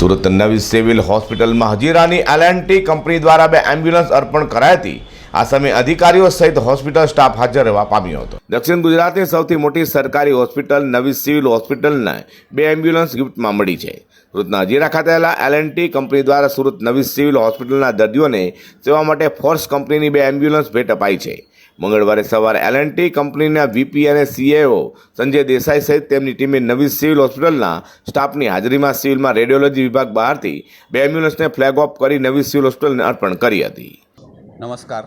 સુરત નવી સિવિલ હોસ્પિટલમાં હજીરાની L&T company દ્વારા 2 એમ્બ્યુલન્સ અર્પણ કરાઈ હતી। આ સમયે અધિકારીઓ સહિત હોસ્પિટલ સ્ટાફ હાજર રહેવા પામ્યો હતો। દક્ષિણ ગુજરાતની સૌથી મોટી સરકારી હોસ્પિટલ નવી સિવિલ હોસ્પિટલને 2 એમ્બ્યુલન્સ ગિફ્ટમાં મળી છે। સુરતના હજીરા ખાતે L&T કંપની દ્વારા સુરત નવી સિવિલ હોસ્પિટલના દર્દીઓને સેવા માટે ફોર્સ કંપનીની 2 એમ્બ્યુલન્સ ભેટ અપાઈ છે। મંગળવારે સવારે L&T કંપનીના VP અને CEO સંજય દેસાઈ સહિત તેમની ટીમે નવી સિવિલ હોસ્પિટલના સ્ટાફની હાજરીમાં સિવિલમાં રેડિયોલોજી વિભાગ બહારથી 2 એમ્બ્યુલન્સને ફ્લેગ ઓફ કરી નવી સિવિલ હોસ્પિટલને અર્પણ કરી હતી। નમસ્કાર,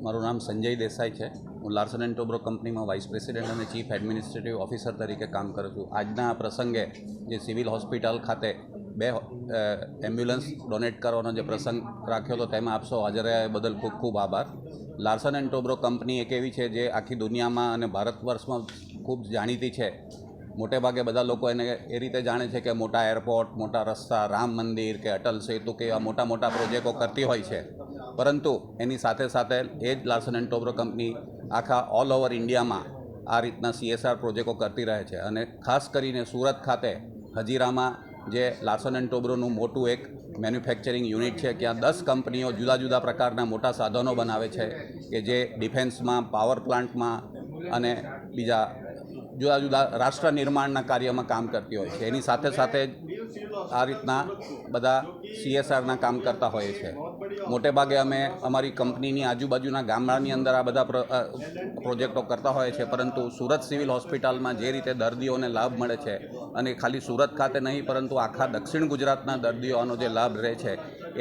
મારું નામ સંજય દેસાઈ છે। હું લાર્સન એન્ડ ટોબ્રો કંપનીમાં વાઇસ પ્રેસિડેન્ટ અને ચીફ એડમિનિસ્ટ્રેટિવ ઓફિસર તરીકે કામ કરું છું। આજના આ પ્રસંગે જે સિવિલ હોસ્પિટલ ખાતે 2 એમ્બ્યુલન્સ ડોનેટ કરવાનો જે પ્રસંગ રાખ્યો હતો તેમાં આપ સૌ હાજર રહ્યા એ બદલ ખૂબ ખૂબ આભાર। લાર્સન એન્ડ ટોબ્રો કંપની એક એવી છે જે આખી દુનિયામાં અને ભારત વર્ષમાં ખૂબ જાણીતી છે। મોટે ભાગે બધા લોકો એને એ રીતે જાણે છે કે મોટા એરપોર્ટ, મોટા રસ્તા, રામ મંદિર કે અટલ સેતુ કે એવા મોટા મોટા પ્રોજેક્ટો કરતી હોય છે, પરંતુ એની સાથે સાથે એ જ લાર્સન એન્ડ ટોબ્રો કંપની આખા ઓલ ઓવર ઇન્ડિયામાં આ રીતના CSR પ્રોજેક્ટો કરતી રહે છે। અને ખાસ કરીને સુરત ખાતે હજીરામાં જે લાર્સન એન્ડ ટોબ્રોનું મોટું એક મેન્યુફેક્ચરિંગ યુનિટ છે, ત્યાં 10 કંપનીઓ જુદા જુદા પ્રકારના મોટા સાધનો બનાવે છે કે જે ડિફેન્સમાં, પાવર પ્લાન્ટમાં અને બીજા જુદા જુદા રાષ્ટ્ર નિર્માણના કાર્યમાં કામ કરતી હોય છે। એની સાથે સાથે આ રીતના બધા CSRના કામ કરતા હોઈએ છીએ। મોટે ભાગે અમે અમારી કંપનીની આજુબાજુના ગામડાની અંદર આ બધા પ્રોજેક્ટો કરતા હોઈએ છીએ, પરંતુ સુરત સિવિલ હોસ્પિટલમાં જે રીતે દર્દીઓને લાભ મળે છે, અને ખાલી સુરત ખાતે નહીં પરંતુ આખા દક્ષિણ ગુજરાતના દર્દીઓનો જે લાભ રહે છે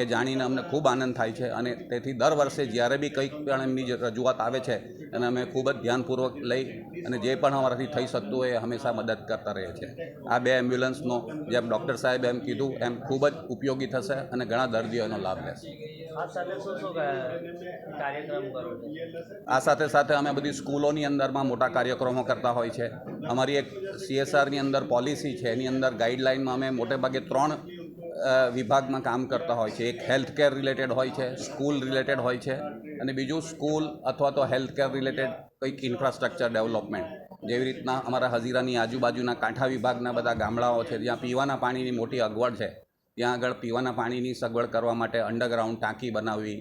એ જાણીને અમને ખૂબ આનંદ થાય છે। અને તેથી દર વર્ષે જ્યારે બી કંઈક પણ એમની રજૂઆત આવે છે અને અમે ખૂબ જ ધ્યાનપૂર્વક લઈ અને જે પણ અમારાથી થઈ શકતું હોય એ હંમેશા મદદ કરતા રહીએ છીએ। આ 2 એમ્બ્યુલન્સનો જેમ ડૉક્ટર સાહેબે એમ કીધું એમ ખૂબ જ ઉપયોગી થશે અને ઘણા દર્દીઓ એનો લાભ લેશે। આ સાથે સાથે અમે બધી સ્કૂલોની અંદરમાં મોટા કાર્યક્રમો કરતા હોય છે। અમારી એક CSRની અંદર પોલિસી છે, એની અંદર ગાઈડલાઇનમાં અમે મોટે ભાગે 3 વિભાગમાં કામ કરતા હોય છે। એક હેલ્થ કેર રિલેટેડ હોય છે, સ્કૂલ રિલેટેડ હોય છે, અને બીજું સ્કૂલ અથવા તો હેલ્થ કેર રિલેટેડ કંઈક ઇન્ફ્રાસ્ટ્રક્ચર ડેવલપમેન્ટ। જેવી રીતના અમારા હજીરાની આજુબાજુના કાંઠા વિભાગના બધા ગામડાઓ છે જ્યાં પીવાના પાણીની મોટી અગવડ છે, ત્યાં આગળ પીવાના પાણીની સગવડ કરવા માટે અંડરગ્રાઉન્ડ ટાંકી બનાવવી,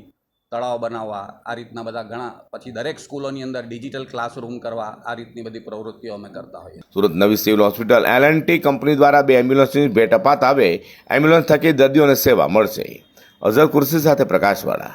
તળાવ બનાવવા, આ રીતના બધા ઘણા, પછી દરેક સ્કૂલોની અંદર ડિજિટલ ક્લાસરૂમ કરવા, આ રીતની બધી પ્રવૃત્તિઓ અમે કરતા હોઈએ। સુરત નવી સિવિલ હોસ્પિટલ L&T કંપની દ્વારા 2 એમ્બ્યુલન્સની ભેટ અપાતા હવે એમ્બ્યુલન્સ થકી દર્દીઓને સેવા મળશે। અઝર કુર્સી સાથે પ્રકાશવાળા।